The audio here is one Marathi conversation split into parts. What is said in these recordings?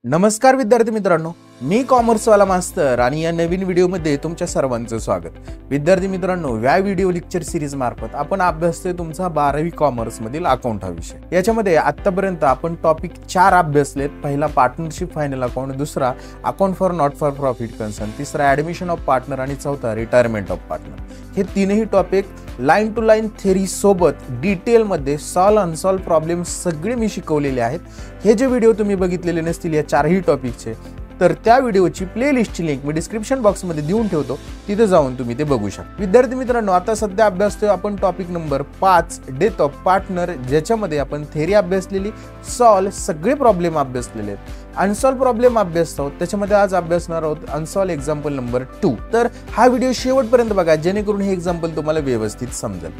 नमस्कार विद्यार्थी मित्रांनो, मी कॉमर्सवाला मास्तर आणि या नवीन व्हिडिओमध्ये तुमच्या सर्वांचं स्वागत. विद्यार्थी मित्रांनो, या व्हिडिओ लेक्चर सिरीज मार्फत आपण अभ्यासतोय तुमचा 12वी कॉमर्स मधील अकाउंट हा विषय. याच्यामध्ये आतापर्यंत आपण टॉपिक 4 अभ्यासलेत. पहिला पार्टनरशिप फायनल अकाउंट, दुसरा account for not for profit concern, तिसरा ऍडमिशन ऑफ पार्टनर आणि चौथा रिटायरमेंट ऑफ पार्टनर. हे तीनही topic line to line theory सोबत डिटेलमध्ये सॉल्व अनसॉल्व प्रॉब्लेम सगळे मी शिकवलेले आहेत. हे जे व्हिडिओ तुम्ही बघितलेले नसतील या चारही टॉपिकचे, तर त्या व्हिडिओची प्लेलिस्टची लिंक मी डिस्क्रिप्शन बॉक्समध्ये देऊन ठेवतो, तिथे जाऊन तुम्ही ते बघू शकता. विद्यार्थी मित्रांनो, आता सध्या अभ्यासतोय आपण topic number 5 death of partner, ज्याच्यामध्ये आपण थेरी अभ्यासलेली, सॉल्व सगळे प्रॉब्लेम अभ्यासलेले आहेत, अनसॉल्व प्रॉब्लेम अभ्यासत आहोत. त्याच्यामध्ये आज अभ्यासणार आहोत अनसॉल्व एक्झाम्पल नंबर 2. तर हा व्हिडिओ शेवटपर्यंत बघा, जेणेकरून हे एक्झाम्पल तुम्हाला व्यवस्थित समजेल.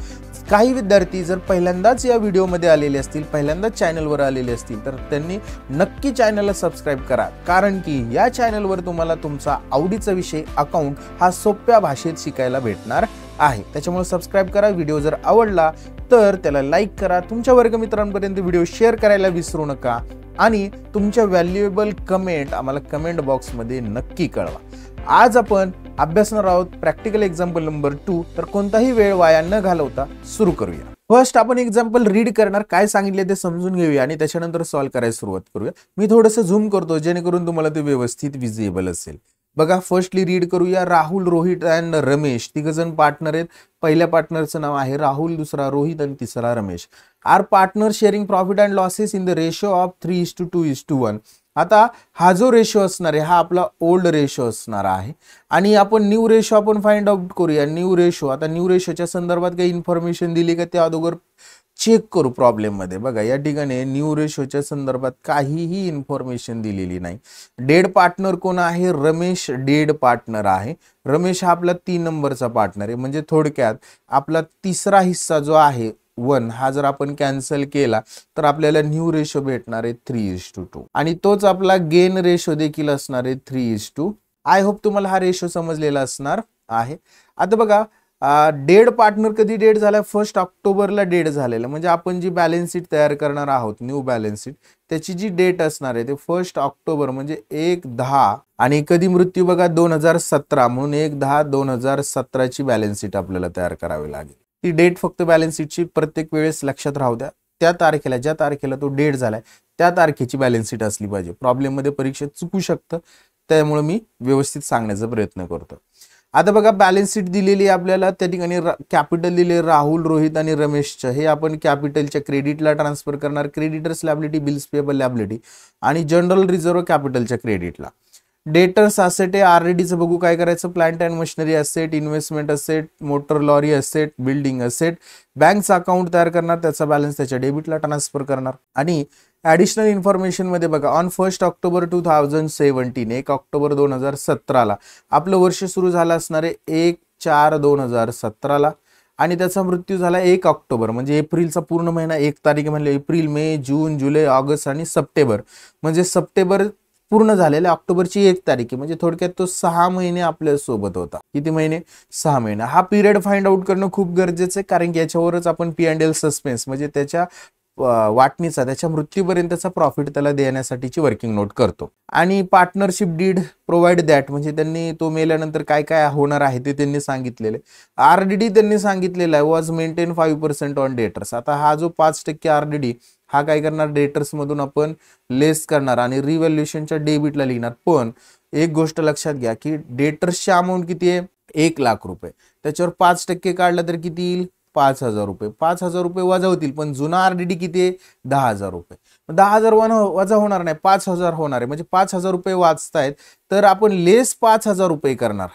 काही विद्यार्थी जर पहिल्यांदाच या व्हिडिओमध्ये आलेले असतील, पहिल्यांदाच चॅनलवर आलेले असतील, तर त्यांनी नक्की चॅनलला सबस्क्राईब करा, कारण की या चॅनलवर तुम्हाला तुमचा आवडीचा विषय अकाउंट हा सोप्या भाषेत शिकायला भेटणार आहे. त्याच्यामुळे सबस्क्राईब करा. व्हिडिओ जर आवडला तर त्याला लाईक करा. तुमच्या वर्गमित्रांपर्यंत व्हिडिओ शेअर करायला विसरू नका आणि तुमच्या व्हॅल्युएबल कमेंट आम्हाला कमेंट बॉक्समध्ये नक्की कळवा. आज आपण अभ्यासणार आहोत प्रॅक्टिकल एक्झाम्पल नंबर 2. तर कोणताही वेळ वाया न घालवता सुरू करूया. फर्स्ट आपण एक्झाम्पल रीड करणार, काय सांगितले ते समजून घेऊया आणि त्याच्यानंतर सॉल्व्ह करायला सुरुवात करूया. मी थोडंसं झूम करतो जेणेकरून तुम्हाला ते व्यवस्थित विजिबल असेल. बघा, फर्स्टली रीड करूया. राहुल, रोहित अँड रमेश तिघजण पार्टनर आहेत. पहिल्या पार्टनरचं नाव आहे राहुल, दुसरा रोहित आणि तिसरा Ramesh. Are partner sharing profit and losses in the ratio of 3:2:1. आता हा जो रेशो असणार आहे हा आपला ओल्ड रेशो असणार आहे आणि आपण न्यू रेशो आपण फाइंड आउट करूया. न्यू रेशो, आता न्यू रेशोच्या संदर्भात काही इन्फॉर्मेशन दिली का ते अगोदर चेक करू प्रॉब्लेम मध्ये. बघा, या ठिकाणी न्यू रेशोच्या संदर्भात काहीही इन्फॉर्मेशन दिलेली नाही. डेड पार्टनर कोण आहे? रमेश डेड पार्टनर आहे. रमेश हा आपला 3 नंबरचा पार्टनर आहे. म्हणजे थोडक्यात आपला तिसरा हिस्सा जो आहे 1 हा जर आपण कॅन्सल केला तर आपल्याला न्यू रेशो भेटणार आहे 3:2 आणि तोच आपला गेन रेशो देखील असणार आहे 3:2. आय होप तुम्हाला हा रेशो समजलेला असणार आहे. आता बघा, डेड पार्टनर कधी डेड झाला? 1 ऑक्टोबरला डेड झालेला. म्हणजे आपण जी बॅलन्स शीट तयार करणार आहोत, न्यू बॅलन्स शीट, त्याची जी डेट असणार आहे ते 1 ऑक्टोबर म्हणजे 1/10 आणि कधी मृत्यू बघा 2017 म्हणून 1/10/2017 ची बॅलन्स शीट आपल्याला तयार करावी लागेल. ती डेट फक्त बॅलन्स शीटची प्रत्येक वेळेस लक्षात राहू द्या. त्या तारखेला, ज्या तारखेला तो डेट झालाय त्या तारखेची बॅलन्स शीट असली पाहिजे. प्रॉब्लेम मध्ये परीक्षेत चुकू शकतं, त्यामुळे मी व्यवस्थित सांगण्याचा प्रयत्न करतो. आता बघा, बॅलन्स शीट दिलेली आपल्याला. त्या ठिकाणी कॅपिटल दिले राहुल, रोहित आणि रमेशचं. हे आपण कॅपिटलच्या क्रेडिटला ट्रान्सफर करणार. Creditors liability, bills payable liability आणि जनरल रिझर्व्ह कॅपिटलच्या क्रेडिटला. डेटर्स असेट आहे. आरडीचं बघू काय करायचं. Plant and machinery asset, investment asset, motor lorry asset, building asset. बँकचं अकाउंट तयार करणार, त्याचा बॅलन्स त्याच्या डेबिटला ट्रान्सफर करणार. आणि ऍडिशनल इन्फॉर्मेशन मध्ये बघा, ऑन 1 ऑक्टोबर 2017 1 ऑक्टोबर 2017 आपलं वर्ष सुरू झालं असणार आहे 1/4/2017 आणि त्याचा मृत्यू झाला 1 ऑक्टोबर म्हणजे एप्रिलचा पूर्ण महिना. 1 तारीख म्हणजे एप्रिल, मे, जून, जुलै, ऑगस्ट आणि सप्टेंबर. म्हणजे सप्टेंबर पूर्ण झालेल्या ऑक्टोबरची 1 तारीख आहे. म्हणजे थोडक्यात तो 6 महिने आपल्या सोबत होता. किती महिने? 6 महिने. हा पिरियड फाइंड आउट करणं खूप गरजेचं आहे, कारण की याच्यावरच आपण P&L सस्पेन्स म्हणजे त्याच्या वाटणीचा, त्याच्या मृत्यूपर्यंतचा प्रॉफिट त्याला देण्यासाठीची वर्किंग नोट करतो. आणि पार्टनरशिप डीड प्रोव्हाइड दॅट म्हणजे त्यांनी तो मेल्यानंतर काय काय होणार आहे ते त्यांनी सांगितलेले. आरडीडी त्यांनी सांगितलेला आहे वॉज मेंटेन 5% ऑन डेटर्स. आता हा जो 5% आरडीडी हा काय करणार? डेटर्स मधून आपण लेस करणार आणि रिव्हॅल्युएशनच्या डेबिटला लिहिणार. पण एक गोष्ट लक्षात घ्या की डेटर्सची अमाऊंट किती आहे? 1 लाख रुपये. त्याच्यावर 5% काढलं तर किती येईल? 5,000 रुपये. 5,000 रुपये वजा होतील, पण जुना आरडीडी किती आहे? 10,000 रुपये. 10,000 वजा होणार नाही, 5,000 होणार आहे. म्हणजे 5,000 रुपये वाचतायत, तर आपण लेस 5,000 रुपये करणार.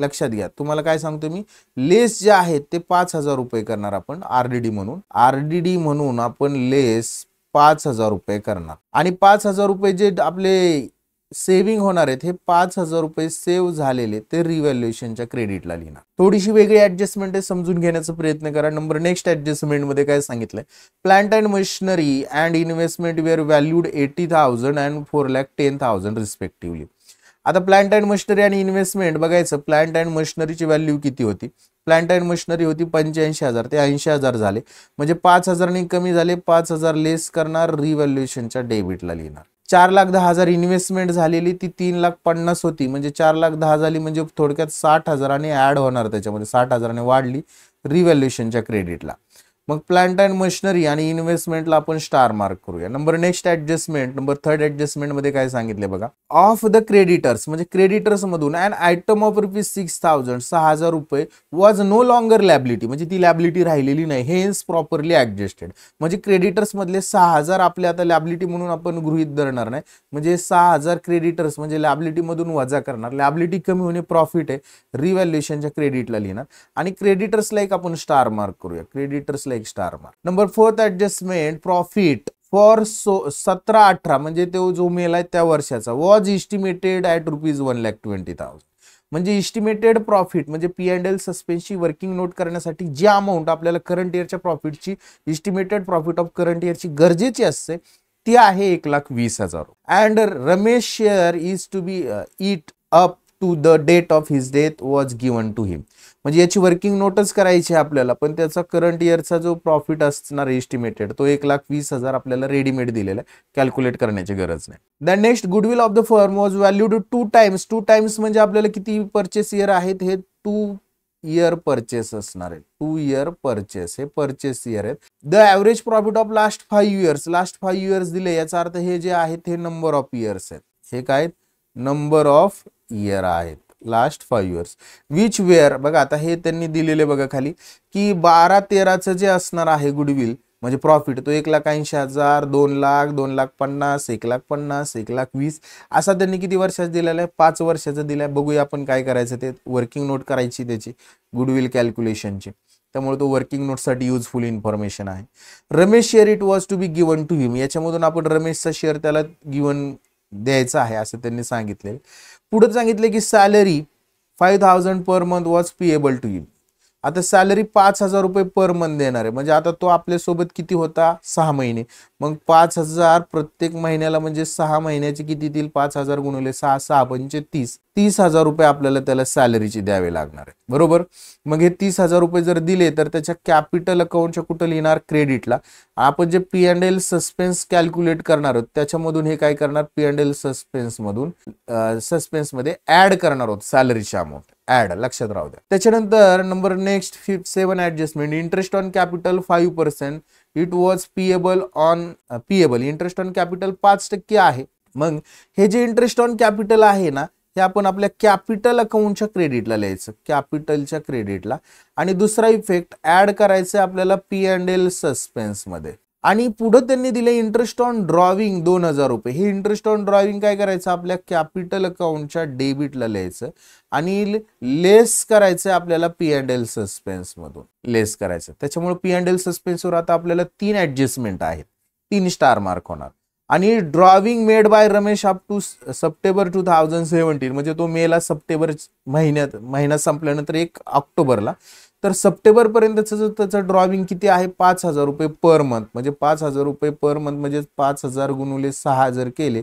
लक्षात घ्या, तुम्हाला काय सांगतो मी, लेस जे आहेत ते 5,000 रुपये करणार आपण आरडीडी म्हणून. आरडीडी म्हणून आपण लेस 5,000 रुपये करणार आणि 5,000 रुपये जे आपले सेव्हिंग होणार आहेत, हे 5,000 रुपये सेव्ह झालेले ते रिव्हॅल्युएशनच्या क्रेडिटला लिहिणार. थोडीशी वेगळी ऍडजस्टमेंट आहे, समजून घेण्याचा प्रयत्न करा. नंबर नेक्स्ट ऍडजस्टमेंट मध्ये काय सांगितलंय? Plant and machinery and investment were valued 80,000 and 4,10,000 respectively. आता प्लांट अँड मशिनरी आणि इन्व्हेस्टमेंट बघायचं. प्लांट अँड मशिनरीची व्हॅल्यू किती होती? प्लांट अँड मशिनरी होती 85,000, ते 80,000 झाले. म्हणजे 5,000 कमी झाले. 5,000 लेस करणार, रिव्हॅल्युएशनच्या डेबिटला लिहिणार. 4,10,000 इन्व्हेस्टमेंट झालेली ती 3,50,000 होती, म्हणजे 4,10,000 झाली, म्हणजे थोडक्यात 60,000 ऍड होणार त्याच्यामध्ये, 60,000 वाढली रिव्हॅल्युएशनच्या क्रेडिटला. मग प्लांट अँड मशिनरी आणि इन्व्हेस्टमेंटला आपण स्टार मार्क करूया. Number next adjustment, number third adjustment मध्ये काय सांगितले बघा, ऑफ द क्रेडिटर्स म्हणजे क्रेडिटर्स मधून and item of ₹6,000 6,000 was no longer liability, म्हणजे ती लॅबिलिटी राहिलेली नाही, हेन्स प्रॉपरली ऍडजस्टेड. म्हणजे क्रेडिटर्स मधले 6,000 आपल्या आता लॅबिलिटी म्हणून आपण गृहीत धरणार नाही, म्हणजे 6,000 क्रेडिटर्स म्हणजे लॅबिलिटी मधून वजा करणार, लॅबिलिटी कमी होणे प्रॉफिट आहे, रिव्हॅल्युएशनच्या क्रेडिटला लिहिणार आणि क्रेडिटर्सला एक आपण स्टार मार्क करूया, क्रेडिटर्सला एक star mark. Number fourth adjustment, profit for 17-18 म्हणजे तो जो मेलाय त्या वर्षाचा वॉज इस्टिमेटेड ॲट ₹1,20,000. म्हणजे इस्टिमेटेड प्रॉफिट म्हणजे P&L सस्पेन्सची वर्किंग नोट करण्यासाठी जी अमाऊंट आपल्याला करंट इयरच्या प्रॉफिटची, इस्टिमेटेड प्रॉफिट ऑफ करंट इयरची गरजेची असते ती आहे 1,20,000. And Ramesh share is to be it up to the date of his death was given to him. म्हणजे याची वर्किंग नोटच करायची आपल्याला, पण त्याचा करंट इयरचा जो प्रॉफिट असणार एस्टिमेटेड तो 1,20,000 आपल्याला रेडीमेड दिलेला आहे, कॅल्क्युलेट करण्याची गरज नाही. The next, goodwill of the firm was valued 2 times. 2 times म्हणजे आपल्याला किती परचेस इयर आहेत, हे 2 इयर परचेस असणार आहे, 2 इयर परचेस, हे परचेस इयर आहेत. The average profit of last 5 years, last 5 years दिले, याचा अर्थ हे जे आहेत हे नंबर ऑफ इयर्स आहेत, हे काय नंबर ऑफ इयर आहेत लास्ट 5 इयर्स. विच वेअर बघा, आता हे त्यांनी दिलेले बघा खाली की 12-13चं जे असणार आहे गुडविल म्हणजे प्रॉफिट तो 1,80,000, 2,00,000, 2,50,000, 1,50,000, 1,20,000 असा त्यांनी किती वर्षाचा दिलेला आहे, 5 वर्षाचा दिलाय. बघूया आपण काय करायचं, ते वर्किंग नोट करायची त्याची गुडविल कॅल्क्युलेशनची, त्यामुळे तो वर्किंग नोटसाठी युजफुल इन्फॉर्मेशन आहे. Ramesh share it was to be given to him, याच्यामधून आपण रमेशचा शेअर त्याला गिवन द्यायचा आहे असं त्यांनी सांगितले. पुढे सांगितले की salary 5,000 per month was payable to him. आता सॅलरी 5,000 पर मंथ देणार आहे, म्हणजे आता तो आपल्यासोबत किती होता 6 महिने, मग 5,000 प्रत्येक महिन्याला म्हणजे 6 महिन्याचे किती येतील, 5,000 गुणिले 6, 6 पंचे 30, ₹30,000 आपल्याला त्याला सॅलरीची द्यावे लागणार आहे, बरोबर. मग हे ₹30,000 जर दिले तर त्याच्या कॅपिटल अकाउंटच्या कुठं लिहिणार, क्रेडिटला. आपण जे P&L सस्पेन्स कॅल्क्युलेट करणार आहोत त्याच्यामधून हे काय करणार, P&L सस्पेन्स मधून सस्पेन्स ऍड करणार आहोत सॅलरीची अमाऊंट, ऍड, लक्षात राहू द्या. त्याच्यानंतर number next 7 adjustment, interest on capital 5%, it was payable, interest on capital 5% आहे. मग हे जे इंटरेस्ट ऑन कॅपिटल आहे ना, हे आपण आपल्या कॅपिटल अकाउंटच्या क्रेडिटला लिहायचं, कॅपिटलच्या क्रेडिटला. आणि दुसरा इफेक्ट ऍड करायचा आपल्याला P&L सस्पेन्स मध्ये. आणि पुढे त्यांनी दिले इंटरेस्ट ऑन ड्रॉविंग ₹2,000, हे इंटरेस्ट ऑन ड्रॉविंग काय करायचं, आपल्या कॅपिटल अकाउंटच्या डेबिटला लिहायचं आणि लेस करायचं आपल्याला P&L सस्पेन्स मधून, लेस करायचं. त्याच्यामुळे P&L सस्पेन्सवर आता आपल्याला 3 ऍडजस्टमेंट आहेत, 3 स्टार मार्क होणार. आणि drawing made by Ramesh up to September 2017, म्हणजे तो मेला सप्टेंबर महिना संपल्यानंतर 1 ऑक्टोबरला, तर सप्टेंबर पर्यंतचं त्याचं ड्रॉविंग किती आहे, ₹5,000 पर मंथ, म्हणजे ₹5,000 पर मंथ म्हणजे 5,000 गुणिले 6 जर केले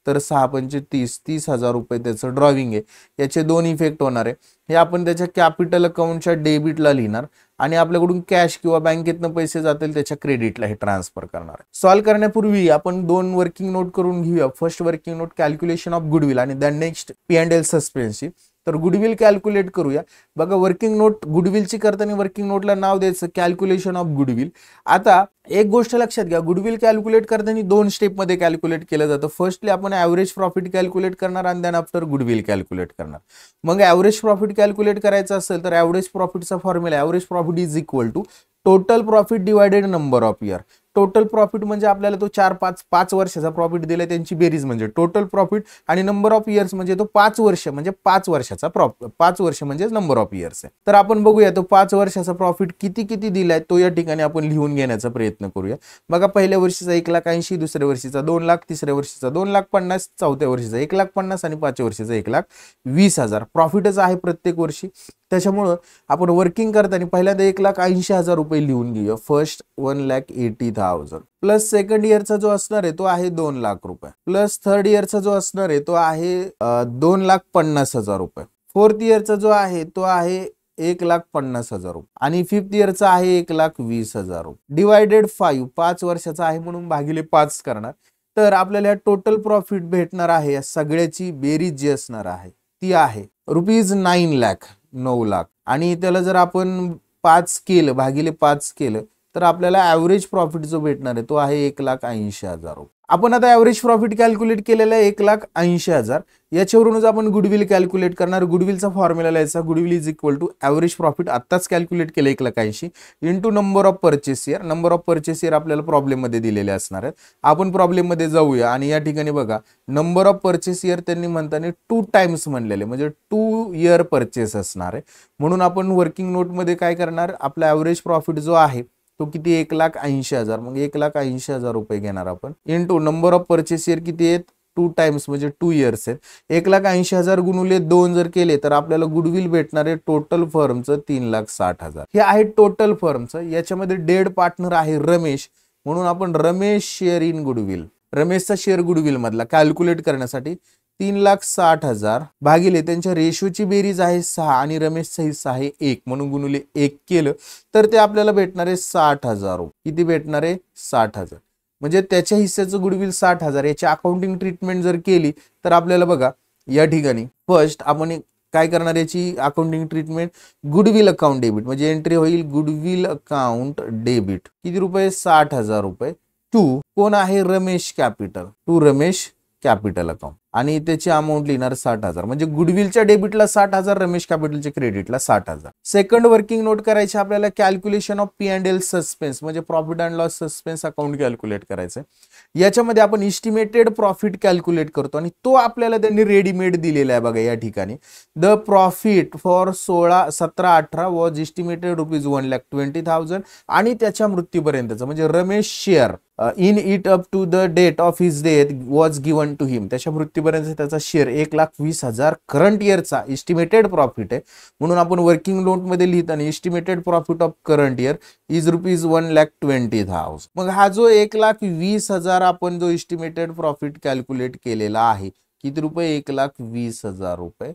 तर 6 पंचे 30, ₹30,000 त्याचं ड्रॉविंग आहे. याचे 2 इफेक्ट होणार आहे, हे आपण त्याच्या कॅपिटल अकाउंटच्या डेबिटला लिहिणार आणि आपल्याकडून कॅश किंवा बँकेतनं पैसे जातील त्याच्या क्रेडिटला हे ट्रान्सफर करणार. सॉल्व्ह करण्यापूर्वी आपण 2 वर्किंग नोट करून घेऊया. First working note calculation of goodwill आणि देन नेक्स्ट P&L सस्पेन्सची. तर गुडविल कॅल्क्युलेट करूया. बघा वर्किंग नोट गुडविलची करताना वर्किंग नोटला नाव द्यायचं कॅल्क्युलेशन ऑफ गुडविल. आता एक गोष्ट लक्षात घ्या, गुडविल कॅल्क्युलेट करताना 2 स्टेपमध्ये कॅल्क्युलेट केलं जातं. फर्स्टली आपण ॲव्हरेज प्रॉफिट कॅल्क्युलेट करणार आणि देन आफ्टर गुडविल कॅल्क्युलेट करणार. मग ॲव्हरेज प्रॉफिट कॅल्क्युलेट करायचं असेल तर ॲव्हरेज प्रॉफिटचा formula, average profit is equal to total profit divided number of year. Total profit म्हणजे आपल्याला तो 4-5 वर्षाचा प्रॉफिट दिलाय त्यांची बेरीज म्हणजे टोटल प्रॉफिट, आणि नंबर ऑफ इयर्स म्हणजे तो 5 वर्ष म्हणजे 5 वर्षाचा प्रॉफिट, 5 वर्ष म्हणजे नंबर ऑफ इयर्स आहे. तर आपण बघूया तो 5 वर्षाचा प्रॉफिट किती दिलाय तो या ठिकाणी आपण लिहून घेण्याचा प्रयत्न करूया. बघा पहिल्या वर्षीचा 1,80,000, दुसऱ्या वर्षीचा 2,00,000, तिसऱ्या वर्षीचा 2,50,000, चौथ्या वर्षीचा 1,50,000 आणि 5व्या वर्षीचा 1,20,000. प्रॉफिटच आहे प्रत्येक वर्षी. त्याच्यामुळं आपण वर्किंग करताना पहिल्यांदा 1,80,000 लिहून घेऊया. फर्स्ट 1,80,000 प्लस सेकंड इयरचा जो असणार आहे तो आहे 2,00,000 प्लस थर्ड इयरचा जो असणार आहे तो आहे 2,50,000 फोर्थ इयरचा जो आहे तो आहे 1,50,000 आणि फिफ्थ इयरचा आहे 1,20,000 डिवायडेड 5 वर्षाचा आहे म्हणून भागिले 5 करणार. तर आपल्याला टोटल प्रॉफिट भेटणार आहे या सगळ्याची बेरीज जी असणार आहे ती आहे ₹9 लाख 9 लाख आणि त्याला जर आपण 5 केलं भागिले 5 केलं तर आपल्याला ॲव्हरेज प्रॉफिट जो भेटणार आहे तो आहे 1,80,000 आपण आता ॲव्हरेज प्रॉफिट कॅल्क्युलेट केलेला आहे 1,80,000 याच्यावरूनच आपण गुडविल कॅल्क्युलेट करणार गुडविलचा फॉर्म्युला लिहायचा goodwill is equal to average profit आत्ताच कॅल्क्युलेट केलं 1,80,000 into number of purchase year number of purchase year आपल्याला प्रॉब्लेममध्ये दिलेले असणार आहेत आपण प्रॉब्लेममध्ये जाऊया आणि या ठिकाणी बघा नंबर ऑफ परचेस इयर त्यांनी म्हणताना 2 टाइम्स म्हणलेले म्हणजे 2 इयर परचेस असणार आहे म्हणून आपण वर्किंग नोटमध्ये काय करणार आपला ॲव्हरेज प्रॉफिट जो आहे तो किती 1,80,000 मग 1,80,000 रुपये घेणार आपण into number of purchase year किती आहेत 2 टाइम्स म्हणजे 2 इयर्स आहेत 1,80,000 गुणुले 2 जर केले तर आपल्याला गुडविल भेटणार आहे टोटल फर्मचं 3,60,000 हे आहे टोटल फर्मचं याच्यामध्ये डेड पार्टनर आहे रमेश म्हणून आपण रमेश शेअर इन गुडविल रमेशचा शेअर गुडविल मधला कॅल्क्युलेट करण्यासाठी 3,60,000 भागिले त्यांच्या रेशोची बेरीज आहे 6 आणि रमेशचा हिस्सा आहे 1 म्हणून गुणुले 1 केलं तर ते आपल्याला भेटणार आहे 60,000 किती भेटणार आहे 60,000 म्हणजे त्याच्या हिस्साचं गुडविल 60,000 याची अकाउंटिंग ट्रीटमेंट जर केली तर आपल्याला बघा या ठिकाणी फर्स्ट आपण काय करणार याची accounting treatment goodwill account debit म्हणजे एंट्री होईल गुडविल अकाउंट डेबिट किती रुपये 60,000 रुपये टू कोण आहे Ramesh capital to Ramesh capital account आणि त्याची अमाऊंट लिहिणार 60,000 म्हणजे गुडविलच्या डेबिटला 60,000 रमेश कॅपिटलच्या क्रेडिटला 60,000 सेकंड वर्किंग नोट करायची आपल्याला कॅल्क्युलेशन ऑफ P&L सस्पेन्स म्हणजे profit and loss suspense account calculate करायचं याच्यामध्ये आपण इस्टिमेटेड प्रॉफिट कॅल्क्युलेट करतो आणि तो आपल्याला त्यांनी रेडीमेड दिलेला आहे बघा या ठिकाणी the profit for 17-18 was estimated ₹1,20,000 आणि त्याच्या मृत्यूपर्यंतचं म्हणजे Ramesh share in it up to the date of his death was given to him त्याच्या मृत्यूपर्यंत त्याचा शेअर 1,20,000 करंट इयरचा इस्टिमेटेड प्रॉफिट आहे म्हणून आपण वर्किंग नोट मध्ये लिहिताना estimated profit of current year is ₹1,20,000 मग हा जो 1,20,000 आपण जो इस्टिमेटेड प्रॉफिट कॅल्क्युलेट केलेला आहे किती रुपये 1,20,000 रुपये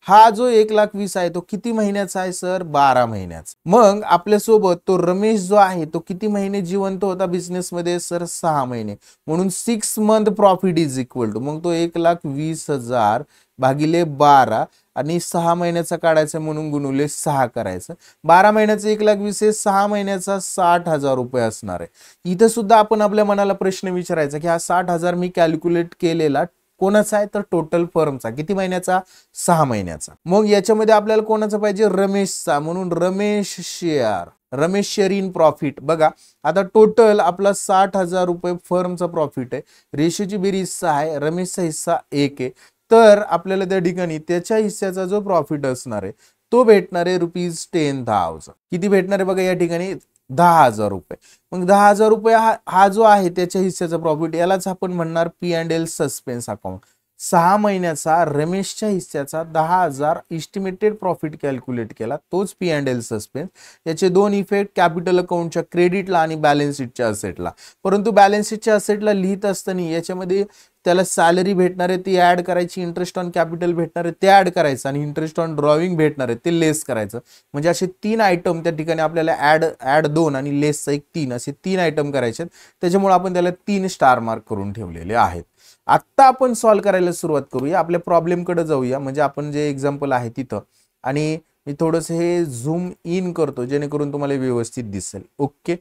हा जो 1,20,000 आहे तो किती महिन्याचा आहे सर 12 महिन्याचा मग आपल्यासोबत तो रमेश जो आहे तो किती महिने जिवंत होता बिझनेस मध्ये सर 6 महिने म्हणून 6 month profit is equal to मग तो 1,20,000 भागिले 12 आणि 6 महिन्याचा काढायचा म्हणून गुणुले 6 करायचं 12 महिन्याचं 1,20,000 आहे 6 महिन्याचा 60,000 रुपये असणार आहे इथं सुद्धा आपण आपल्या मनाला प्रश्न विचारायचा की हा 60,000 मी कॅल्क्युलेट केलेला कोणाचा आहे तर टोटल फर्मचा किती महिन्याचा 6 महिन्याचा मग याच्यामध्ये आपल्याला कोणाचा पाहिजे रमेशचा म्हणून रमेश शेअर इन प्रॉफिट बघा आता टोटल आपला 60,000 रुपये फर्मचा प्रॉफिट आहे रेशोची बेरीज 6 आहे रमेशचा हिस्सा 1 आहे तर आपल्याला त्या ठिकाणी त्याच्या हिस्साचा जो प्रॉफिट असणार आहे तो भेटणार आहे ₹10,000 किती भेटणार आहे बघा या ठिकाणी 10,000 रुपये मग 10,000 रुपये हा जो आहे त्याच्या हिस्साचा प्रॉफिट यालाच आपण म्हणणार P&L सस्पेन्स अकाउंट 6 महिन्याचा रमेशच्या हिस्साचा 10,000 इस्टिमेटेड प्रॉफिट कॅल्क्युलेट केला तोच P&L सस्पेन्स याचे दोन इफेक्ट कॅपिटल अकाउंटच्या क्रेडिटला आणि बॅलन्स शीटच्या असेटला परंतु बॅलन्स शीटच्या असेटला लिहित असताना याच्यामध्ये त्याला सॅलरी भेटणार आहे ती ऍड करायची इंटरेस्ट ऑन कॅपिटल भेटणार आहे ते ऍड करायचं आणि इंटरेस्ट ऑन ड्रॉविंग भेटणार आहे ते लेस करायचं म्हणजे असे 3 आयटम त्या ठिकाणी आपल्याला ऍड 2 आणि लेसचा एक 3 असे 3 आयटम करायचे त्याच्यामुळे आपण त्याला 3 स्टार मार्क करून ठेवलेले आहेत आता आपण सॉल्व्ह करायला सुरुवात करूया आपल्या प्रॉब्लेम कडे जाऊया म्हणजे आपण जे एक्झाम्पल आहे तिथं आणि मी थोडंसं हे झूम इन करतो जेणेकरून तुम्हाला व्यवस्थित दिसेल ओके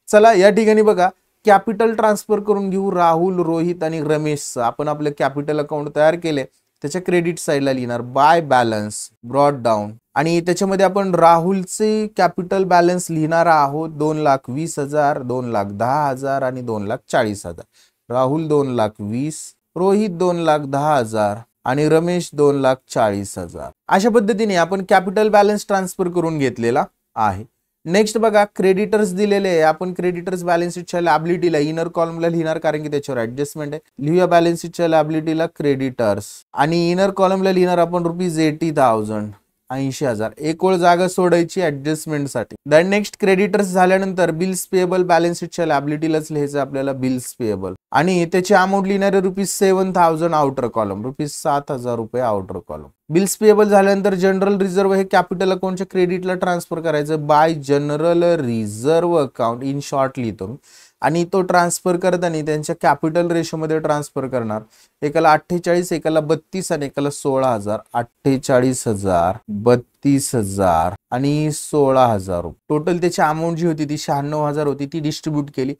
चला या ठिकाणी बघा कॅपिटल ट्रान्सफर करून घेऊ राहुल रोहित आणि रमेशचं आपण आपलं कॅपिटल अकाउंट तयार केले त्याच्या क्रेडिट साईडला लिहिणार बाय बॅलन्स ब्रॉड डाऊन आणि त्याच्यामध्ये आपण राहुलचे कॅपिटल बॅलन्स लिहिणार आहोत 2,20,000 2,10,000 आणि 2,40,000 राहुल 2,20,000 रोहित 2,10,000 आणि रमेश 2,40,000 अशा पद्धतीने आपण कॅपिटल बॅलन्स ट्रान्सफर करून घेतलेला आहे नेक्स्ट बघा क्रेडिटर्स दिलेले आहे आपण क्रेडिटर्स बॅलन्स शीटच्या लायबिलिटीला इनर कॉलमला लिहिणार कारण की त्याच्यावर ऍडजस्टमेंट आहे लिहूया बॅलन्स शीटच्या लायबिलिटीला क्रेडिटर्स आणि इनर कॉलमला लिहिणार आपण ₹80,000 80,000 एक ओळ जागा सोडायची ऍडजस्टमेंटसाठी देन नेक्स्ट क्रेडिटर्स झाल्यानंतर बिल्स पेएबल बॅलन्स शीटच्या लायबिलिटीलाच लिहायचं आपल्याला बिल्स पेएबल आणि त्याची अमाऊंट लिहिणारे ₹7,000 आउटर कॉलम ₹7,000 रुपये आउटर कॉलम बिल्स पेएबल झाल्यानंतर जनरल रिझर्व्ह हे कॅपिटल अकाउंटच्या क्रेडिटला ट्रान्सफर करायचं bye general reserve account in short लिहितो आणि तो ट्रान्सफर करताना त्यांच्या कॅपिटल रेशोमध्ये ट्रान्सफर करणार. एकाला 48, एकाला 32 आणि एकाला 16,000. 48,000, 32,000 आणि 16,000. टोटल त्याची अमाऊंट जी होती ती 96,000 होती. ती डिस्ट्रीब्यूट केली.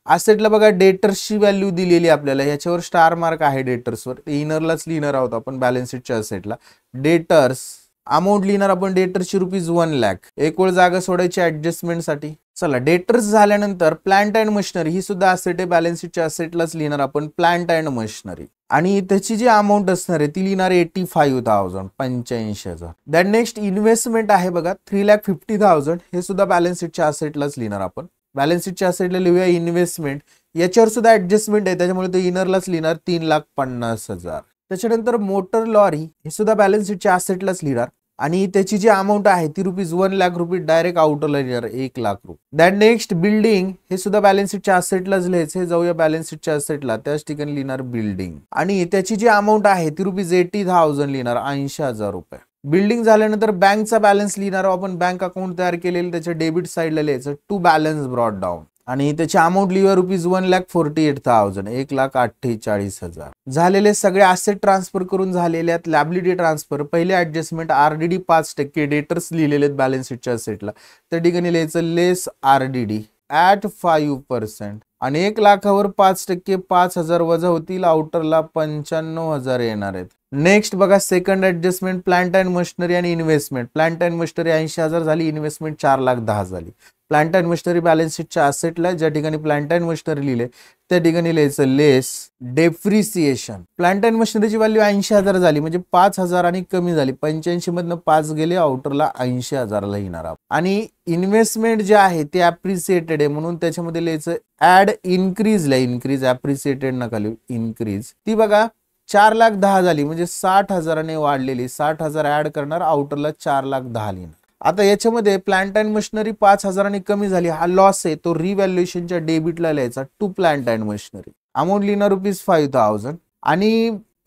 असेटला बघा डेटर्सची व्हॅल्यू दिलेली आपल्याला, याच्यावर स्टार मार्क आहे डेटर्सवर. इनरलाच लिहिणार आहोत आपण बॅलन्स शीटच्या असेटला. डेटर्स अमाऊंट लिहिणार आपण डेटर्सची ₹1,00,000. एक वेळ जागा सोडायची ऍडजस्टमेंटसाठी. चला डेटर्स झाल्यानंतर प्लांट अँड मशिनरी ही सुद्धा असेट आहे, बॅलन्स शीटच्या असेटलाच लिहिणार आपण प्लांट अँड मशिनरी. आणि त्याची जी अमाऊंट असणार आहे ती लिहिणार 85,000, 85,000. दॅन नेक्स्ट इन्व्हेस्टमेंट आहे बघा 3,50,000. हे सुद्धा बॅलन्स शीटच्या असेटलाच लिहिणार आपण. बॅलन्स शीटच्या असेटला लिहूया इन्व्हेस्टमेंट. याच्यावर सुद्धा ऍडजस्टमेंट आहे त्याच्यामुळे तो इनरलाच लिहिणार 3,50,000. त्याच्यानंतर मोटर लॉरी हे सुद्धा बॅलन्स शीटच्या असेटलाच लिहिणार आणि त्याची जी अमाऊंट आहे ती ₹1,00,000 डायरेक्ट आउटरला लिहिणार 1,00,000. दॅन नेक्स्ट बिल्डिंग हे सुद्धा बॅलन्स शीटच्या असेटलाच लिहायचं. जाऊया बॅलन्स शीटच्या असेटला, त्याच ठिकाणी लिहिणार बिल्डिंग आणि त्याची जी अमाऊंट आहे ती ₹80,000 लिहिणार, 80,000 रुपये. बिल्डिंग झाल्यानंतर बँकचा बॅलन्स लिहिणार आपण. बँक अकाउंट तयार केलेलं त्याच्या डेबिट साईडला लिहायचं टू बॅलन्स ब्रॉट डाऊन आणि त्याची अमाऊंट लिहूया ₹1,48,000, 1,48,000. झालेले सगळे ॲसेट ट्रान्सफर करून झालेले आहेत. लॅबिलिटी ट्रान्सफर पहिले ऍडजस्टमेंट RDD 5%, डेटर्स लिहिलेले आहेत बॅलन्स शीटच्या असेटला. त्या ठिकाणी लिहायचं लेस RDD ॲट 5% आणि 1,00,000वर 5%, 5,000 वजा होतील, आउटरला 95,000 येणार आहेत. नेक्स्ट बघा second adjustment plant and machinery आणि इन्व्हेस्टमेंट. प्लांट अँड मशिनरी 80,000 झाली, इन्व्हेस्टमेंट 4,10,000 झाली. प्लांट अँड मशिनरी बॅलन्स शीटच्या असेटला ज्या ठिकाणी प्लांट अँड मशिनरी लिहिले त्या ठिकाणी लिहायचं लेस डेप्रिसिएशन. प्लांट अँड मशिनरीची व्हॅल्यू 80,000 झाली म्हणजे 5,000 आणि कमी झाली. 85 मधनं 5 गेले, आउटरला 80,000 लिहिणार आहोत. आणि इन्व्हेस्टमेंट जे आहे ते अप्रिसिएटेड आहे म्हणून त्याच्यामध्ये लिहायचं ऍड इन्क्रीजला, इन्क्रीज अप्रिसिएटेड नका लिहू, इन्क्रीज. ती बघा 4,10,000 झाली म्हणजे 60,000ने वाढलेली. 60,000 ऍड करणार, आउटरला 4,10,000 लिहिणार. आता याच्यामध्ये प्लांट अँड मशिनरी 5,000 कमी झाली, हा लॉस आहे, तो रिव्हॅल्युएशनच्या डेबिटला लिहायचा to plant and machinery. Amount लिहिणार ₹5,000 आणि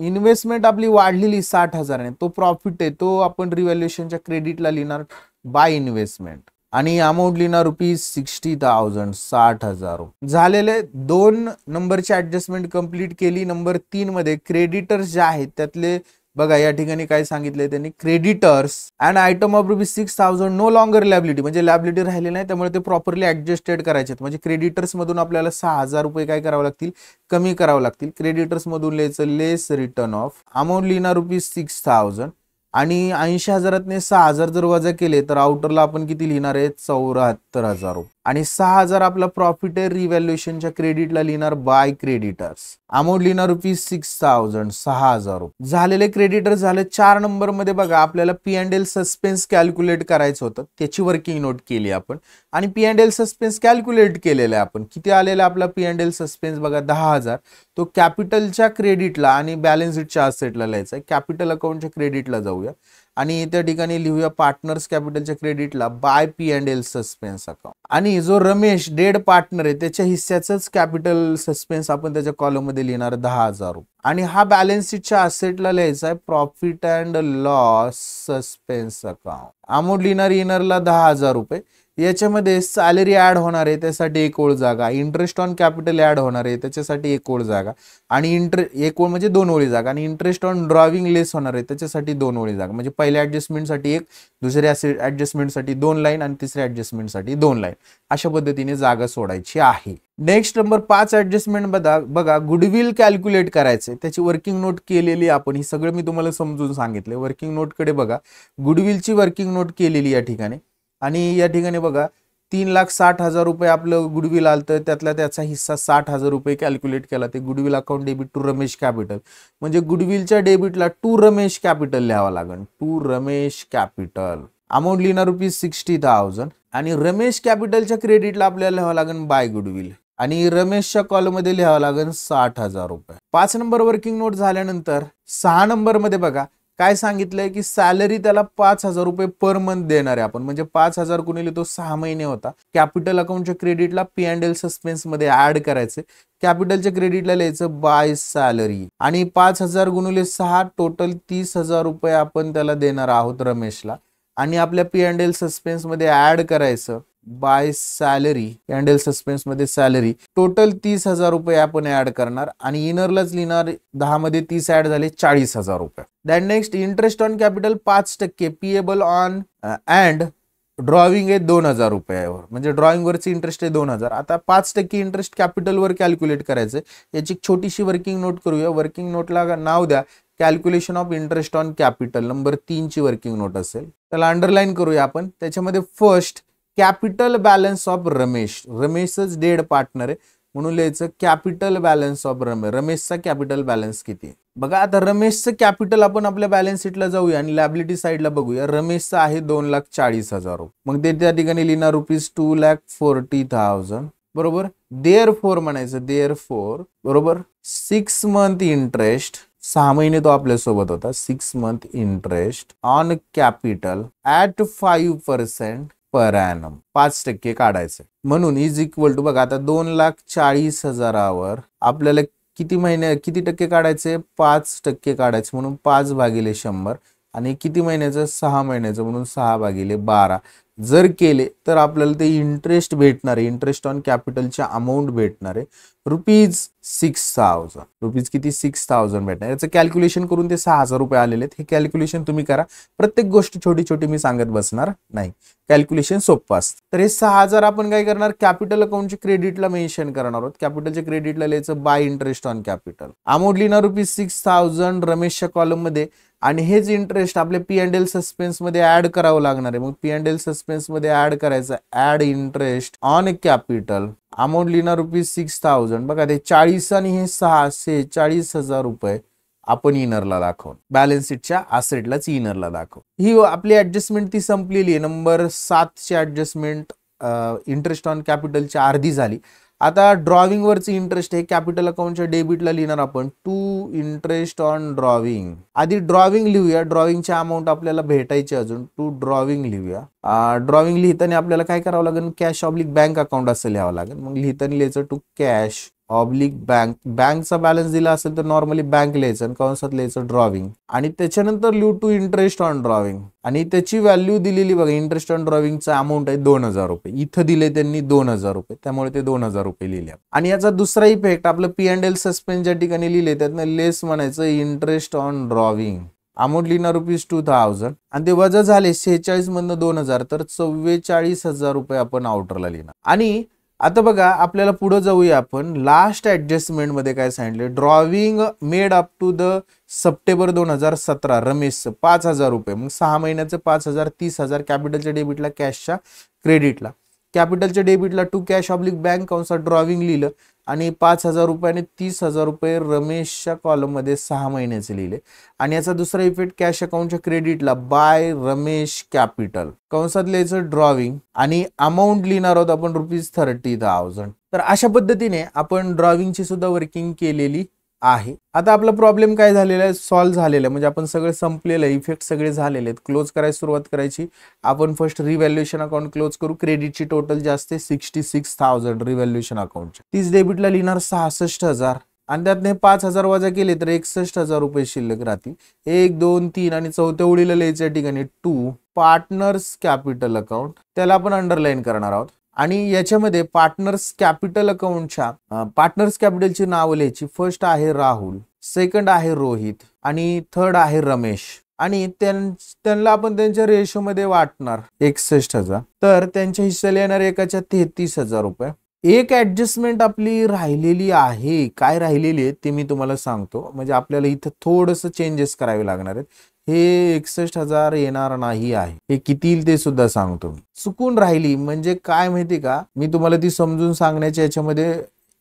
इन्व्हेस्टमेंट आपली वाढलेली 60,000ने, तो प्रॉफिट आहे, तो आपण रिव्हॅल्युएशनच्या क्रेडिटला लिहिणार बाय इन्व्हेस्टमेंट आणि अमाऊंट लिहिणार ₹60,000, 60,000. झालेले 2 नंबरची ऍडजस्टमेंट कंप्लीट केली. नंबर 3 मध्ये क्रेडिटर्स जे आहेत त्यातले बघा या ठिकाणी काय सांगितलंय त्यांनी, creditors and item of ₹6,000 no longer liability, म्हणजे लॅबिलिटी राहिली नाही त्यामुळे ते प्रॉपरली ऍडजस्टेड करायचे. म्हणजे क्रेडिटर्स मधून आपल्याला ₹6,000 काय करावं लागतील, कमी करावं लागतील. क्रेडिटर्स मधून लिहायचं लेस रिटर्न ऑफ. अमाऊंट लिहिणार ₹6,000 आणि 80,000ने 6,000 जर वजा केले तर आउटरला आपण किती लिहिणार आहे, 74,000. आणि 6,000 आपला प्रॉफिट आहे, रिव्हॅल्युएशनच्या क्रेडिटला लिहिणार बाय क्रेडिटर्स. अमाऊंट लिहिणार ₹6,000, 6,000. झालेले क्रेडिटर्स झाले. 4 नंबर मध्ये बघा आपल्याला P&L सस्पेन्स कॅल्क्युलेट करायचं होतं, त्याची वर्किंग नोट केली आपण आणि P&L सस्पेन्स कॅल्क्युलेट केलेलं आहे आपण. किती आलेला आपला P&L सस्पेन्स बघा 10,000. तो कॅपिटलच्या क्रेडिटला आणि बॅलन्स शीटच्या असेटला लिहायचा आहे. कॅपिटल अकाउंटच्या क्रेडिटला जाऊया आणि त्या ठिकाणी लिहूया पार्टनर्स कॅपिटलच्या क्रेडिटला बाय P&L सस्पेन्स अकाउंट. आणि जो रमेश डेड पार्टनर आहे त्याच्या हिस्साचंच कॅपिटल सस्पेन्स आपण त्याच्या कॉलम मध्ये लिहिणार 10,000. आणि हा बॅलन्स शीटच्या असेटला लिहायचा आहे profit and loss suspense account. Amount लिहिणार इनरला ₹10,000. याच्यामध्ये सॅलरी ऍड होणार आहे त्यासाठी एक ओळ जागा, इंटरेस्ट ऑन कॅपिटल ऍड होणार आहे त्याच्यासाठी एक ओळ जागा आणि एक ओळ म्हणजे 2 ओळी जागा आणि इंटरेस्ट ऑन ड्रॉविंग लेस होणार आहे त्याच्यासाठी 2 ओळी जागा. म्हणजे पहिल्या ऍडजस्टमेंटसाठी 1, दुसऱ्या ऍडजस्टमेंटसाठी 2 लाईन आणि तिसऱ्या ऍडजस्टमेंटसाठी 2 लाईन. अशा पद्धतीने जागा सोडायची आहे. नेक्स्ट नंबर 5 ऍडजस्टमेंट बघा गुडविल कॅल्क्युलेट करायचे, त्याची वर्किंग नोट केलेली आपण. ही सगळं मी तुम्हाला समजून सांगितले. वर्किंग नोट कडे बघा, गुडविलची वर्किंग नोट केलेली या ठिकाणी आणि या ठिकाणी बघा ₹3,60,000 आपलं गुडविल आलं, त्यातला त्याचा हिस्सा ₹60,000 कॅल्क्युलेट केला. ते goodwill account debit to Ramesh capital, म्हणजे गुडविलच्या डेबिटला टू रमेश कॅपिटल लिहावं लागेल, टू रमेश कॅपिटल. अमाऊंट लिहिणार ₹60,000 आणि रमेश कॅपिटलच्या क्रेडिटला आपल्याला लिहावं लागेल बाय गुडविल आणि रमेशच्या कॉलम मध्ये लिहावं लागेल ₹60,000. 5 नंबर वर्किंग नोट झाल्यानंतर 6 नंबर मध्ये बघा काय सांगितलंय की सॅलरी त्याला ₹5,000 पर मंथ देणार आहे आपण. म्हणजे 5,000 गुणिले तो 6 महिने होता. कॅपिटल अकाउंटच्या क्रेडिटला P&L सस्पेन्स मध्ये ऍड करायचे. कॅपिटलच्या क्रेडिटला लिहायचं बाय सॅलरी आणि 5,000 गुणिले 6 टोटल ₹30,000 आपण त्याला देणार आहोत रमेशला आणि आपल्या P&L सस्पेन्स मध्ये ऍड करायचं बाय सॅलरी, कॅन्डल सस्पेन्स मध्ये सॅलरी, टोटल 30,000 रुपये आपण ऍड करणार आणि इनरलाच लिहिणार 10 मध्ये 30 ऍड झाले 40,000 रुपये. Then next interest on capital 5% payable on and drawing आहे 2,000 रुपयावर, म्हणजे ड्रॉइंग वरची इंटरेस्ट आहे 2,000. आता 5% इंटरेस्ट कॅपिटलवर कॅल्क्युलेट करायचं. याची छोटीशी वर्किंग नोट करूया. वर्किंग नोटला नाव द्या calculation of interest on capital. Number 3 ची वर्किंग नोट असेल. त्याला अंडरलाईन करूया आपण. त्याच्यामध्ये first capital balance of Ramesh. रमेशच डेड पार्टनर आहे म्हणून लिहायचं कॅपिटल बॅलन्स ऑफ रमेश. रमेशचा कॅपिटल बॅलन्स किती आहे बघा. आता रमेशचं कॅपिटल आपण आपल्या बॅलन्स शीटला जाऊया आणि लायबिलिटी साईडला बघूया. रमेशचं आहे 2,40,000 रुपये. मग ते त्या ठिकाणी लिहिणार ₹2,40,000 बरोबर. देअर फोर म्हणायचं. देअर फोर बरोबर 6 मंथ इंटरेस्ट, 6 महिने तो आपल्यासोबत होता. 6 month interest on capital at 5% per annum. 5% काढायचं म्हणून इज इक्वल टू बघा आता 2,40,000वर आपल्याला किती महिने किती टक्के काढायचे 5% काढायचे म्हणून 5/100 आणि किती महिन्याचं 6 महिन्याचं म्हणून 6/12 जर केले तर आपल्याला ते इंटरेस्ट भेटणार आहे. इंटरेस्ट ऑन कॅपिटलच्या अमाऊंट भेटणार आहे ₹6,000. रुपीज किती 6,000 भेटणार. याचं कॅल्क्युलेशन करून ते 6,000 रुपये आलेले आहेत. हे कॅल्क्युलेशन तुम्ही करा. प्रत्येक गोष्ट छोटी छोटी मी सांगत बसणार नाही. कॅल्क्युलेशन सोपं असतं. तर हे 6,000 आपण काय करणार कॅपिटल अकाउंटच्या क्रेडिटला मेन्शन करणार आहोत. कॅपिटलच्या क्रेडिटला लिहायचं bye interest on capital. Amount लिहिणार ₹6,000 रमेशच्या कॉलम मध्ये आणि हेच इंटरेस्ट आपल्या P&L सस्पेन्स मध्ये ऍड करावं लागणार आहे. मग P&L सस्पेन्स मध्ये ऍड करायचं add interest on capital. Amount लिहिणार ₹6,000 बघा ते 40 आणि हे 6 40,000 रुपये आपण इनरला दाखवू. बॅलन्स शीटच्या असेटलाच इनरला दाखवू. ही आपली ऍडजस्टमेंट ती संपलेली आहे. नंबर 7 ची ऍडजस्टमेंट इंटरेस्ट ऑन कॅपिटलची अर्धी झाली. आता ड्रॉविंग वरची इंटरेस्ट हे कॅपिटल अकाउंटच्या डेबिटला लिहिणार आपण टू इंटरेस्ट ऑन ड्रॉविंग. आधी ड्रॉविंग लिहूया. ड्रॉविंगची अमाऊंट आपल्याला भेटायची अजून टू ड्रॉविंग लिहूया. ड्रॉविंग लिहिताना आपल्याला काय करावं लागेल कॅश ऑब्लिक बँक अकाउंट असं लिहावं लागेल. मग लिहिताना लिहायचं टू कॅश ऑब्लिक बँक. बँकचा बॅलन्स दिला असेल तर नॉर्मली बँक लिहायचं आणि कंसात लिहायचं ड्रॉविंग आणि त्याच्यानंतर लिहू टू इंटरेस्ट ऑन ड्रॉविंग आणि त्याची व्हॅल्यू दिलेली बघा. इंटरेस्ट ऑन ड्रॉविंगचा अमाऊंट आहे 2,000 रुपये. इथं दिले त्यांनी 2,000 रुपये त्यामुळे ते 2,000 रुपये लिहिले. आणि याचा दुसरा इफेक्ट आपलं P&L सस्पेन्स ज्या ठिकाणी लिहिले त्यातनं लेस म्हणायचं इंटरेस्ट ऑन ड्रॉविंग. अमाऊंट लिहिणार ₹2,000 आणि ते वजा झाले 46 मधनं 2,000 तर 44,000 रुपये आपण आउटरला लिहिणार. आणि आता बघा आपल्याला पुढे जाऊया आपण. लास्ट ऍडजस्टमेंट मध्ये काय सांगितले drawing made up to the September 2017 Ramesh 5,000 रुपये. मग 6 महिन्याचं 5,000 30,000 कॅपिटलच्या डेबिटला कॅशच्या क्रेडिटला. कॅपिटलच्या डेबिटला टू कॅश ऑब्लिक बँक कंसात ड्रॉविंग लिहिलं आणि 5,000 रुपये आणि 30,000 रुपये रमेशच्या कॉलम मध्ये 6 महिन्याचे लिहिले. आणि याचा दुसरा इफेक्ट कॅश अकाउंटच्या क्रेडिटला बाय रमेश कॅपिटल कंसात लिहायचं ड्रॉविंग आणि अमाऊंट लिहिणार आहोत आपण ₹30,000. तर अशा पद्धतीने आपण ड्रॉविंगची सुद्धा वर्किंग केलेली आहे. आता आपला प्रॉब्लेम काय झालेला आहे सॉल्व्ह झालेला आहे. म्हणजे आपण सगळं संपलेलं आहे. इफेक्ट सगळे झालेले आहेत. क्लोज करायला सुरुवात करायची. आपण फर्स्ट रिव्हॅल्युएशन अकाउंट क्लोज करू. क्रेडिटची टोटल जास्त आहे 66,000 रिव्हॅल्युएशन अकाउंटची. 30 डेबिटला लिहिणार 66,000 आणि त्यातने 5,000 वजा केले तर 61,000 रुपये शिल्लक राहतील. 1 2 3 आणि चौथ्या ओळीला लिहायच्या ठिकाणी टू पार्टनर्स कॅपिटल अकाउंट त्याला आपण अंडरलाईन करणार आहोत. आणि याच्यामध्ये पार्टनर्स कॅपिटल अकाउंटच्या पार्टनर्स कॅपिटलची नावं लिहायची. फर्स्ट आहे राहुल, सेकंड आहे रोहित आणि थर्ड आहे रमेश. आणि त्यांना आपण त्यांच्या रेशोमध्ये वाटणार 61,000 तर त्यांच्या हिस्स्याला येणार एकाच्या 33,000 रुपये. एक ऍडजस्टमेंट आपली राहिलेली आहे. काय राहिलेली आहे ते मी तुम्हाला सांगतो. म्हणजे आपल्याला इथं थोडंसं चेंजेस करावे लागणार आहेत. हे 61,000 येणार नाही आहे. हे किती येईल ते सुद्धा सांगतो. चुकून राहिली म्हणजे काय माहिती का मी तुम्हाला ती समजून सांगण्याच्या याच्यामध्ये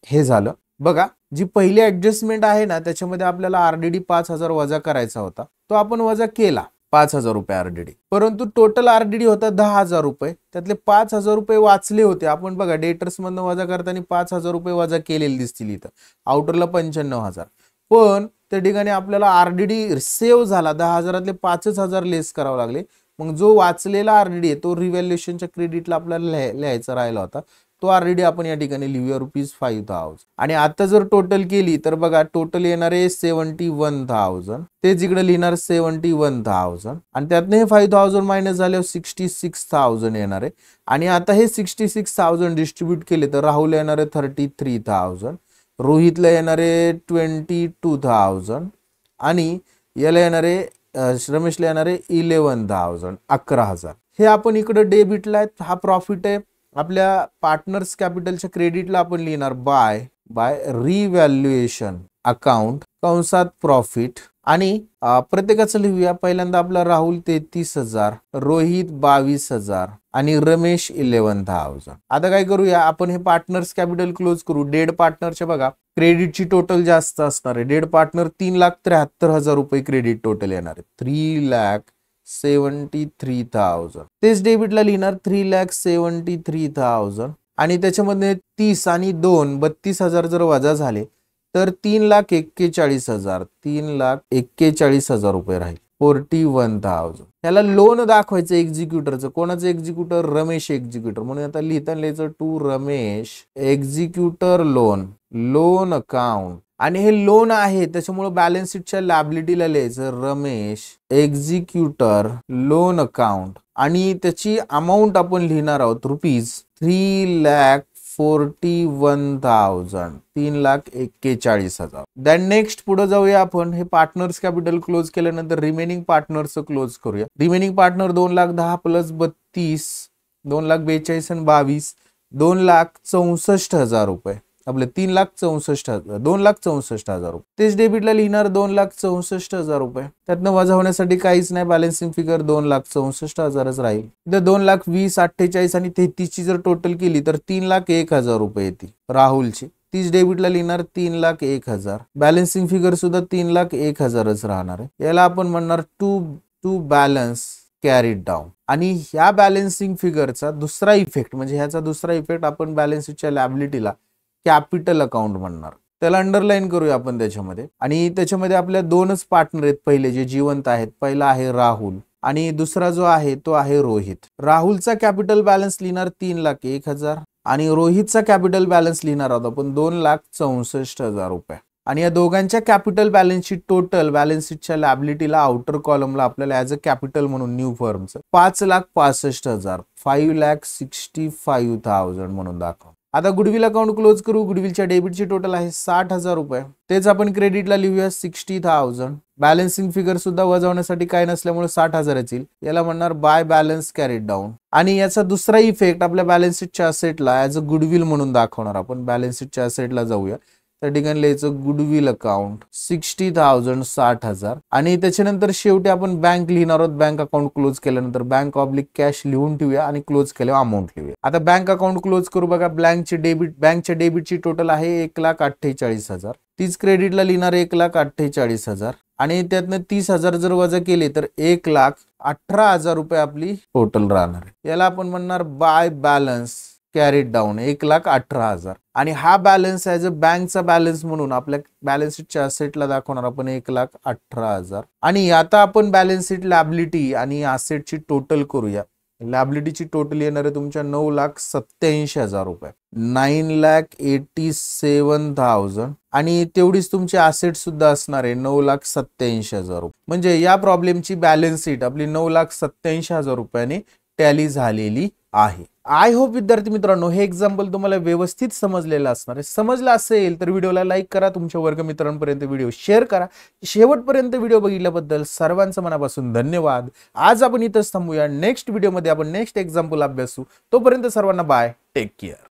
हे झालं बघा. जी पहिली ऍडजस्टमेंट आहे ना त्याच्यामध्ये आपल्याला आरडीडी 5,000 वजा करायचा होता. तो आपण वजा केला 5,000 रुपये आरडीडी. परंतु टोटल आरडीडी होता 10,000 रुपये. त्यातले 5,000 रुपये वाचले होते. आपण बघा डेटर्स मधनं वजा करताना 5,000 रुपये वजा केलेले दिसतील इथं. आउटरला 95,000 पण त्या ठिकाणी आपल्याला आरडीडी सेव्ह झाला 10,000 5,000 लेस करावं लागले. मग जो वाचलेला आरडीडी आहे तो रिव्हॅल्युएशनच्या क्रेडिटला आपल्याला लिहायचा राहिला होता तो ऑलरेडी आपण या ठिकाणी लिहूया ₹5,000. आणि आता जर टोटल केली तर बघा टोटल येणार आहे 71,000. तेच इकडे लिहिणार 71,000 आणि त्यातनं हे 5,000 मायनस झाल्यावर 66,000 येणार आहे. आणि आता हे 66,000 डिस्ट्रीब्यूट केले तर राहुल येणार आहे 33,000, रोहितला येणार आहे 22,000 आणि याला येणार आहे रमेशला येणार आहे 11,000 11,000. हे आपण इकडे डेबिटला हा प्रॉफिट आहे. आपल्या पार्टनर्स कॅपिटलच्या क्रेडिटला आपण लिहिणार बाय रिव्हॅल्युएशन अकाउंट कंसात प्रॉफिट आणि प्रत्येकाचं लिहूया. पहिल्यांदा आपला राहुल 33,000, रोहित 22,000 आणि रमेश 11,000. आता काय करूया आपण हे पार्टनर्स कॅपिटल क्लोज करू. डेड पार्टनरच्या बघा क्रेडिटची टोटल जास्त असणार आहे. डेड पार्टनर 3,73,000 रुपये क्रेडिट टोटल येणार आहे. 3,73,000. तेच डेबिटला लिहिणार 3,73,000 आणि त्याच्यामध्ये 30 आणि 2 32,000 जर वजा झाले तर 3,41,000 3,41,000 रुपये राहील. 41,000. याला लोन दाखवायचं एक्झिक्युटरचं. कोणाचं एक्झिक्युटर? रमेश एक्झिक्युटर. म्हणून आता लिहिताना लिहायचं to Ramesh executor loan account. आणि हे लोन आहे त्याच्यामुळे बॅलन्स शीटच्या लायबिलिटीला लिहायचं रमेश एक्झिक्युटर लोन अकाउंट आणि त्याची अमाऊंट आपण लिहिणार आहोत ₹3,41,000 3,41,000. देन नेक्स्ट पुढे जाऊया आपण. हे पार्टनर्स कॅपिटल क्लोज केल्यानंतर रिमेनिंग पार्टनर्स क्लोज करूया. रिमेनिंग पार्टनर 2,10,000 प्लस 32 2,42,000 आणि 22 2,64,000 रुपये. आपले 3,64,000 2,64,000 रुपये. तेच डेबिटला लिहिणार 2,64,000 रुपये. त्यातनं वजा होण्यासाठी काहीच नाही. बॅलन्सिंग फिगर 2,64,000च राहील. इथे 2,20,000 48 आणि 33 ची जर टोटल केली तर 3,01,000 रुपये येतील राहुलची. तीच डेबिटला लिहिणार 3,01,000. बॅलन्सिंग फिगर सुद्धा 3,01,000च राहणार आहे. याला आपण म्हणणार टू बॅलन्स कॅरीड डाऊन. आणि ह्या बॅलन्सिंग फिगरचा दुसरा इफेक्ट म्हणजे ह्याचा दुसरा इफेक्ट आपण बॅलन्स शीटच्या लायबिलिटीला कॅपिटल अकाउंट म्हणणार. त्याला अंडरलाईन करूया आपण त्याच्यामध्ये. आणि त्याच्यामध्ये आपल्या दोनच पार्टनर आहेत पहिले जे जिवंत आहेत. पहिला आहे राहुल आणि दुसरा जो आहे तो आहे रोहित. राहुलचा कॅपिटल बॅलन्स लिहिणार 3,01,000 आणि रोहितचा कॅपिटल बॅलन्स लिहिणार आहोत आपण 2,64,000 रुपये. आणि या दोघांच्या कॅपिटल बॅलन्सची टोटल बॅलन्स शीटच्या लायबिलिटीला आउटर कॉलमला आपल्याला ऍज अ कॅपिटल म्हणून न्यू फर्मचं 5,65,000 5,65,000 म्हणून दाखव. आता गुडविल अकाउंट क्लोज करू. गुडविलच्या डेबिटची टोटल आहे 60,000 रुपये. तेच आपण क्रेडिटला लिहूया 60,000. बॅलन्सिंग फिगर सुद्धा वजावण्यासाठी काय नसल्यामुळे 60,000 येईल. याला म्हणणार बाय बॅलन्स कॅरीड डाऊन. आणि याचा दुसरा इफेक्ट आपल्या बॅलन्स शीटच्या असेटला ऍज अ गुडविल म्हणून दाखवणार. आपण बॅलन्स शीटच्या असेटला जाऊया. त्या ठिकाणी लिहायचं गुडविल अकाउंट 60,000 60,000 आणि त्याच्यानंतर शेवटी आपण बँक लिहिणार आहोत. बँक अकाउंट क्लोज केल्यानंतर बँक ऑब्लिक कॅश लिहून ठेवूया आणि क्लोज केल्यावर अमाऊंट लिहूया. आता बँक अकाउंट क्लोज करू. बघा बँकच्या डेबिटची टोटल आहे 1,48,000. तीच क्रेडिटला लिहिणार 1,48,000 आणि त्यातनं 30,000 जर वजा केले तर 1,18,000 रुपये आपली टोटल राहणार आहे. याला आपण म्हणणार बाय बॅलन्स कॅरीड डाऊन 1,18,000 आणि हा बॅलन्स ऍज अ बँकचा बॅलन्स म्हणून आपल्या बॅलन्स शीटच्या असेटला दाखवणार आपण 1,18,000. आणि आता आपण बॅलन्स शीट लायबिलिटी आणि असेटची टोटल करूया. लायबिलिटीची टोटल येणार आहे तुमच्या 9,87,000 रुपये 9,87,000 आणि तेवढीच तुमची असेट सुद्धा असणार आहे 9,87,000 रुपये. म्हणजे या प्रॉब्लेमची बॅलन्स शीट आपली 9,87,000 रुपयाने टॅली झालेली आहे. आय होप विद्यार्थी मित्रांनो हे एक्झाम्पल तुम्हाला व्यवस्थित समजलेलं असणार आहे. समजलं असेल तर व्हिडिओला लाईक करा. तुमच्या वर्गमित्रांपर्यंत व्हिडिओ शेअर करा. शेवटपर्यंत व्हिडिओ बघितल्याबद्दल सर्वांचं मनापासून धन्यवाद. आज आपण इथंच थांबूया. नेक्स्ट व्हिडिओमध्ये आपण नेक्स्ट एक्झाम्पल अभ्यासू. तोपर्यंत सर्वांना बाय. Take care.